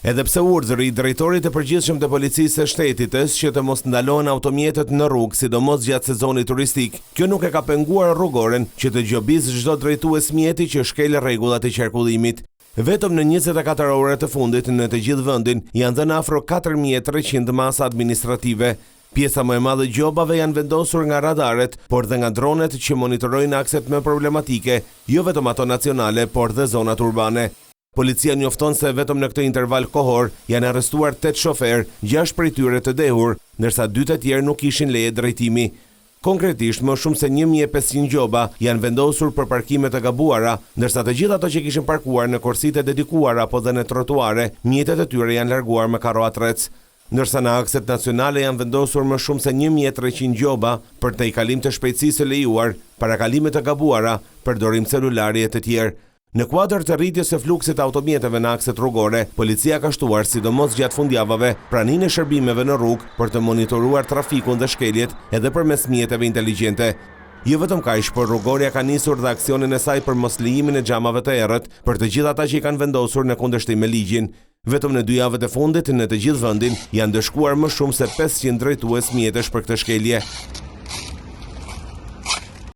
Edhe pse urdhëri i drejtorit të përgjithshëm të policisë së shtetit është që të mos ndalohen automjetet në rrugë, sidomos gjatë sezonit turistik, kjo nuk e ka penguar rrugoren që të gjobisë çdo drejtues mjeti që shkel rregullat e qarkullimit. Vetëm në 24 ore të fundit në të gjithë vendin janë dhënë afro 4300 masa administrative. Pjesa më e madhe gjobave janë vendosur nga radaret, por dhe nga dronet që monitorojnë akset më problematike, jo vetëm ato nacionale, por dhe zonat urbane. Policia njofton se vetëm në këtë interval kohor janë arrestuar 8 shofer, 6 prej tyre të dehur, ndërsa 2 të tjerë nuk kishin leje drejtimi. Konkretisht, më shumë se 1500 gjoba janë vendosur për parkime të gabuara, ndërsa të gjithë ato që kishin parkuar në korsitë e dedikuara apo dhe në trotuare, mjetet e tyre janë larguar me karo atrec. Ndërsa në akset nacionale janë vendosur më shumë se 1300 gjoba për të kalim të shpejtësisë së lejuar, para kalimit të gabuara, përdorim celulari e të tjerë. Në kuadër të rritjes së fluksit automjeteve në akset rrugore, policia ka shtuar, sidomos gjatë fundjavave, praninë e shërbimeve në rrugë për të monitoruar trafikun dhe shkeljet edhe përmes mjeteve inteligjente. Jo vetëm kaq, por rrugorja ka nisur dhe aksionin e saj për mos lejimin e xhamave të errët për të gjithë ata që i kanë vendosur në kundërshtim me ligjin. Vetëm në 2 javët e fundit në të gjithë vendin janë dëshkuar më shumë se 500 drejtues mjetesh për këtë shkelje.